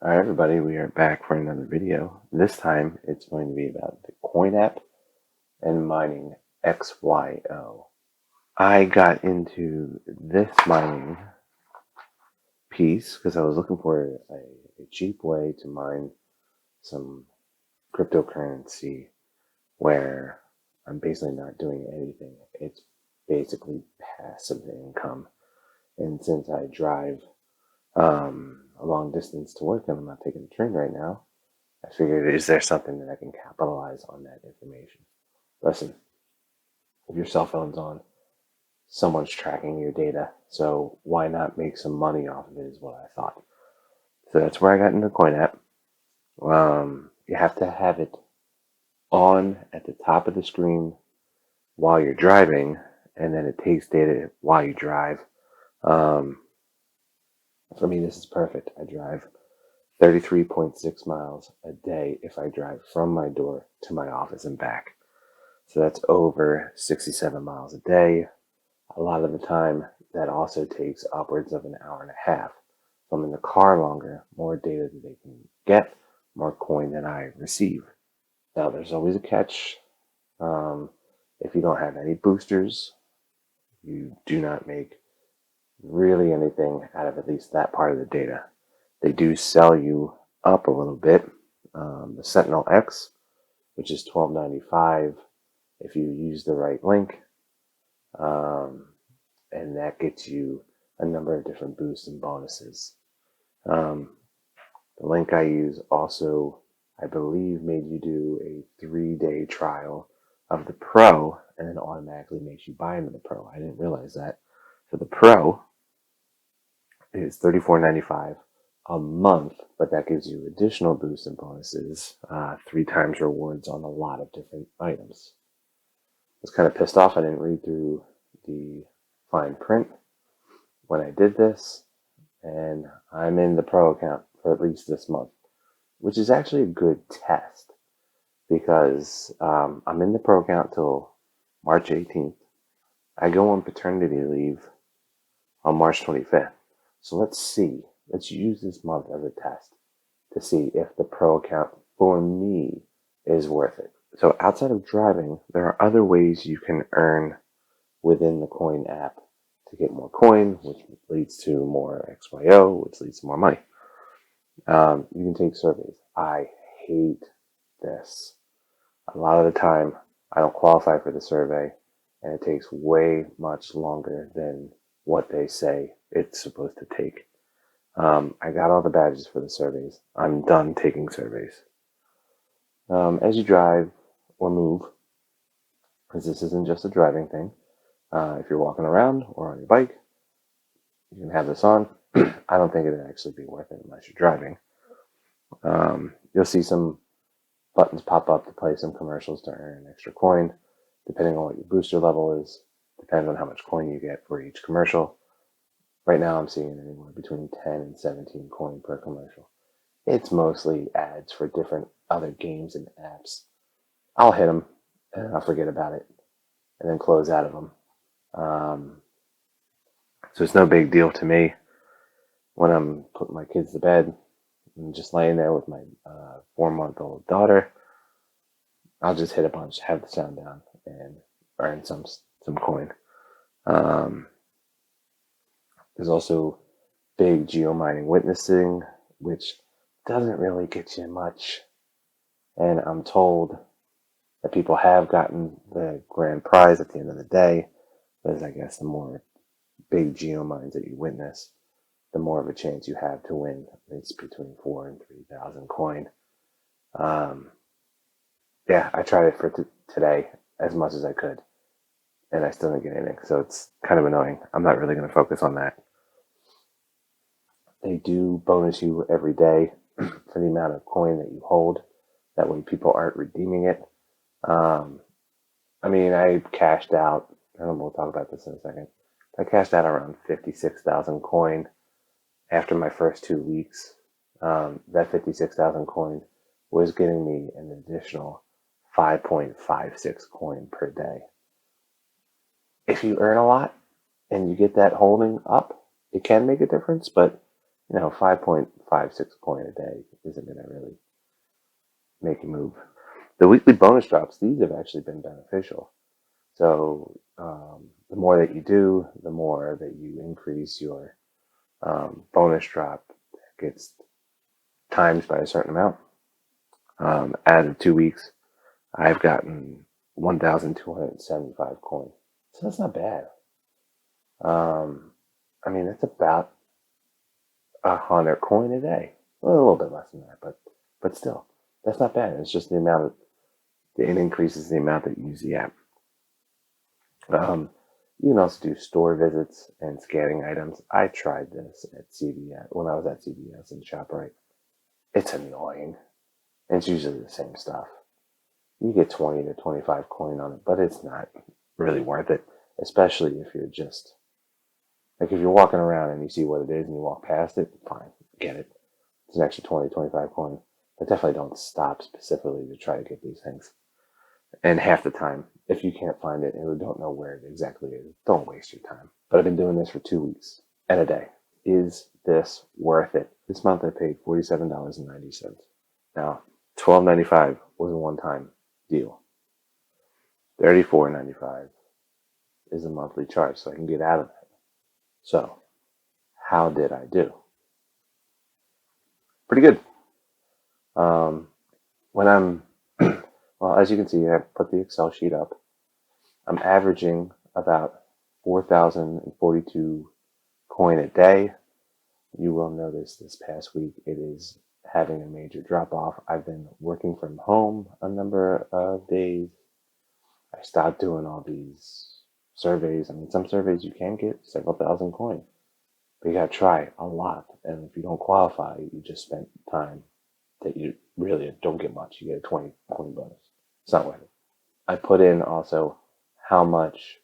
Alright everybody, we are back for another video. This time it's going to be about the coin app and mining XYO. I got into this mining piece because I was looking for a cheap way to mine some cryptocurrency where I'm basically not doing anything. It's basically passive income. And since I drive a long distance to work and I'm not taking the train right now, I figured, is there something that I can capitalize on that information? Listen, if your cell phone's on, someone's tracking your data, so why not make some money off of it is what I thought. So that's where I got into the coin app. You have to have it on at the top of the screen while you're driving, and then it takes data while you drive. For me, this is perfect. I drive 33.6 miles a day if I drive from my door to my office and back. So that's over 67 miles a day. A lot of the time, that also takes upwards of an hour and a half. If I'm in the car longer, more data that they can get, more coin that I receive. Now, there's always a catch. If you don't have any boosters, you do not make really anything out of at least that part of the data. They do sell you up a little bit. The Sentinel X, which is $12.95 if you use the right link, and that gets you a number of different boosts and bonuses. The link I use also, I believe, made you do a 3-day trial of the Pro, and then automatically makes you buy into the Pro. I didn't realize that. So the Pro is $34.95 a month, but that gives you additional boosts and bonuses, 3 times rewards on a lot of different items. I was kind of pissed off I didn't read through the fine print when I did this, and I'm in the Pro account for at least this month, which is actually a good test because I'm in the Pro account till March 18th. I go on paternity leave on March 25th. So let's use this month as a test to see if the Pro account for me is worth it. So outside of driving, there are other ways you can earn within the coin app to get more coin, which leads to more XYO, which leads to more money. You can take surveys. I hate this. A lot of the time, I don't qualify for the survey, and it takes way much longer than what they say it's supposed to take. I got all the badges for the surveys. I'm done taking surveys. As you drive or move, because this isn't just a driving thing, if you're walking around or on your bike, you can have this on. I don't think it'd actually be worth it unless you're driving. You'll see some buttons pop up to play some commercials to earn extra coin, depending on what your booster level is. Depends on how much coin you get for each commercial. Right now I'm seeing anywhere between 10 and 17 coin per commercial. It's mostly ads for different other games and apps. I'll hit them and I'll forget about it and then close out of them. So it's no big deal to me when I'm putting my kids to bed and just laying there with my 4-month-old daughter. I'll just hit a bunch, have the sound down, and earn some coin. There's also big XYO Mining witnessing, which doesn't really get you much. And I'm told that people have gotten the grand prize at the end of the day, because I guess the more big XYO mines that you witness, the more of a chance you have to win. It's between 4,000 and 3,000 coin. Yeah, I tried it for today as much as I could, and I still didn't get anything. So it's kind of annoying. I'm not really going to focus on that. They do bonus you every day for the amount of coin that you hold. That way people aren't redeeming it. I cashed out, and we'll talk about this in a second. I cashed out around 56,000 coin after my first 2 weeks. That 56,000 coin was getting me an additional 5.56 coin per day. If you earn a lot and you get that holding up, it can make a difference, but 5.56 5, 6 coin a day isn't going to really make you move. The weekly bonus drops, these have actually been beneficial. So the more that you do, the more that you increase your bonus drop gets times by a certain amount. Out of 2 weeks, I've gotten 1,275 coin. So that's not bad. I mean, that's about 100 coin a day. Well, a little bit less than that, but still, that's not bad. It's just the amount of it increases the amount that you use the app. You can also do store visits and scanning items. I tried this at CVS when I was at CVS and ShopRite. It's annoying. It's usually the same stuff. You get 20 to 25 coin on it, but it's not really worth it, especially if you're just like if you're walking around and you see what it is and you walk past it, fine, get it. It's an extra 20, 25 coin. But definitely don't stop specifically to try to get these things. And half the time, if you can't find it and you don't know where it exactly is, don't waste your time. But I've been doing this for 2 weeks and a day. Is this worth it? This month I paid $47.90. Now, $12.95 was a one-time deal. $34.95 is a monthly charge, so I can get out of that. So, how did I do? Pretty good. When I'm, well, as you can see, I put the Excel sheet up. I'm averaging about 4,042 coin a day. You will notice this past week it is having a major drop off. I've been working from home a number of days. I stopped doing all these surveys. I mean, some surveys you can get several thousand coin, but you got to try a lot. And if you don't qualify, you just spent time that you really don't get much. You get a 20 coin bonus. It's not worth it. I put in also how much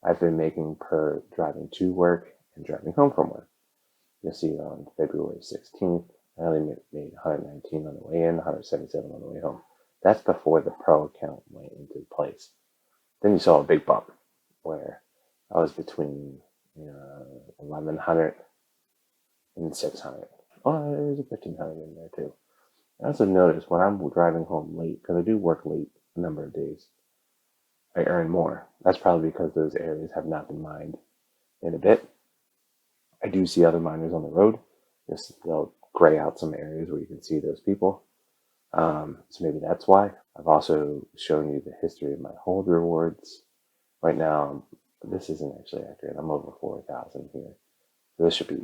I've been making per driving to work and driving home from work. You'll see on February 16th, I only made 119 on the way in, 177 on the way home. That's before the pro account went into place. Then you saw a big bump where I was between 1,100 and 600. Oh, there's a 1,500 in there too. I also noticed when I'm driving home late, because I do work late a number of days, I earn more. That's probably because those areas have not been mined in a bit. I do see other miners on the road. They'll gray out some areas where you can see those people. So maybe that's why. I've also shown you the history of my hold rewards. Right now, this isn't actually accurate. I'm over 4,000 here. So this should be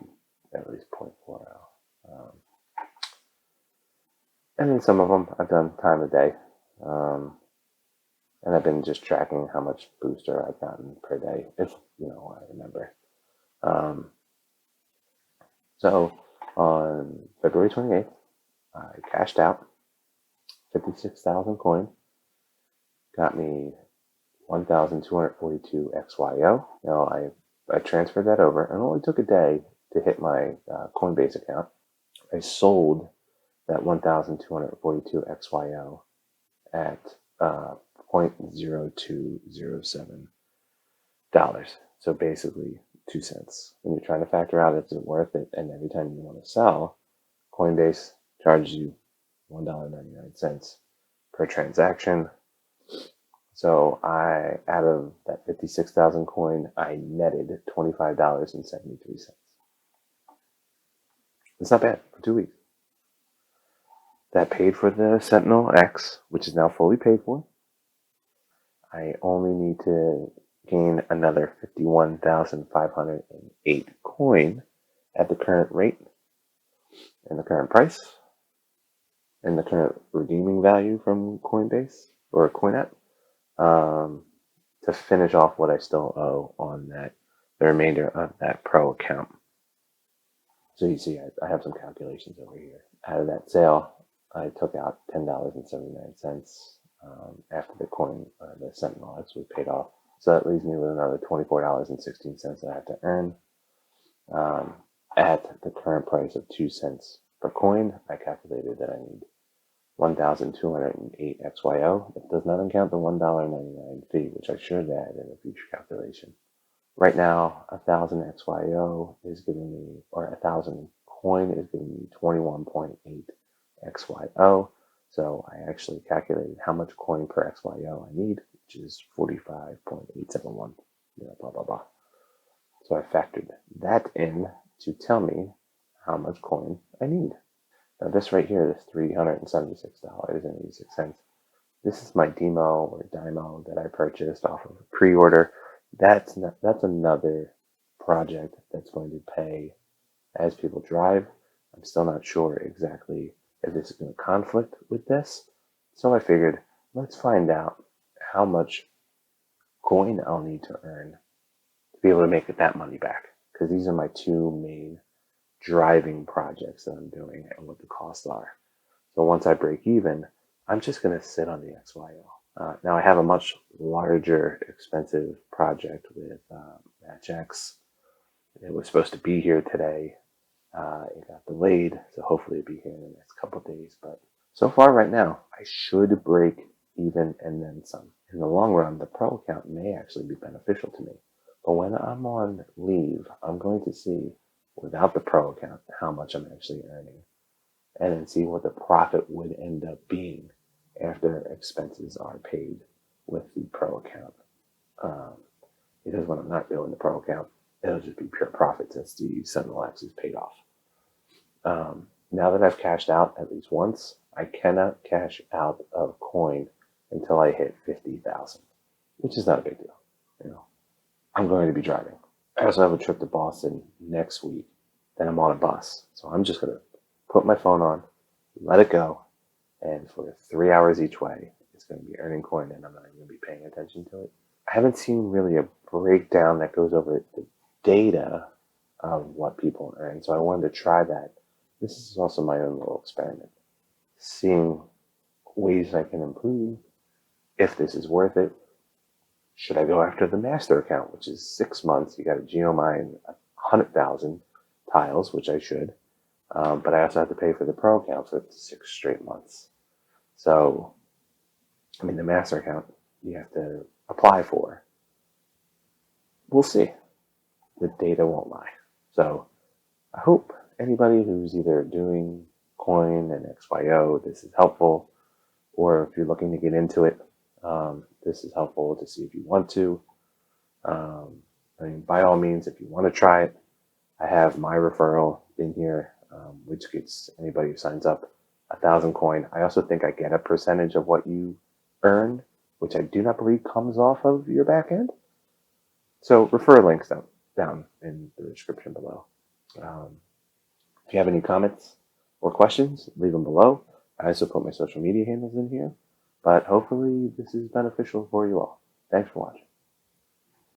at least 0.40. And then some of them I've done time of day. And I've been just tracking how much booster I've gotten per day, if I remember. So on February 28th, I cashed out 56,000 coin, got me 1,242 XYO. Now I transferred that over, and it only took a day to hit my Coinbase account. I sold that 1,242 XYO at $0.0207. So basically 2 cents. When you're trying to factor out is it worth it, and every time you want to sell, Coinbase charges you $1.99 per transaction. So out of that 56,000 coin, I netted $25.73. It's not bad for 2 weeks. That paid for the Sentinel X, which is now fully paid for. I only need to gain another 51,508 coin at the current rate and the current price and the current redeeming value from Coinbase or CoinApp to finish off what I still owe on the remainder of that pro account. So you see, I have some calculations over here. Out of that sale, I took out $10.79 after the Sentinel X was paid off. So that leaves me with another $24.16 that I have to earn. At the current price of 2 cents per coin, I calculated that I need 1,208 XYO. It does not account the $1.99 fee, which I should add in a future calculation. Right now, 1,000 XYO is giving me, or 1,000 coin is giving me 21.8 XYO. So I actually calculated how much coin per XYO I need, which is 45.871, blah, blah, blah. So I factored that in to tell me how much coin I need. Now this right here, this $376.86, this is my demo or dymo that I purchased off of a pre-order. That's another project that's going to pay as people drive. I'm still not sure exactly if this is going to conflict with this. So I figured, let's find out how much coin I'll need to earn to be able to make that money back. Because these are my two main driving projects that I'm doing and what the costs are. So once I break even, I'm just going to sit on the XYO. Now I have a much larger, expensive project with MatchX. It was supposed to be here today. It got delayed, so hopefully it'll be here in the next couple of days. But so far right now, I should break even and then some. In the long run, the pro account may actually be beneficial to me. But when I'm on leave, I'm going to see, without the pro account, how much I'm actually earning, and then see what the profit would end up being after expenses are paid with the pro account. Because when I'm not doing the pro account, it'll just be pure profit since the Sentinel X is paid off. Now that I've cashed out at least once, I cannot cash out of coin until I hit 50,000, which is not a big deal. I'm going to be driving. I also have a trip to Boston next week. Then I'm on a bus. So I'm just going to put my phone on, let it go, and for 3 hours each way, it's going to be earning coin, and I'm not even going to be paying attention to it. I haven't seen really a breakdown that goes over the data of what people earn, so I wanted to try that. This is also my own little experiment, seeing ways I can improve, if this is worth it. Should I go after the master account, which is 6 months? You got to geomine 100,000 tiles, which I should, but I also have to pay for the pro account for 6 straight months. So, the master account you have to apply for. We'll see. The data won't lie. So I hope anybody who's either doing coin and XYO, this is helpful, or if you're looking to get into it, this is helpful to see if you want to. By all means, if you want to try it, I have my referral in here, which gets anybody who signs up 1,000 coin. I also think I get a percentage of what you earn, which I do not believe comes off of your back end. So refer links down in the description below. If you have any comments or questions, leave them below. I also put my social media handles in here, but hopefully this is beneficial for you all. Thanks for watching.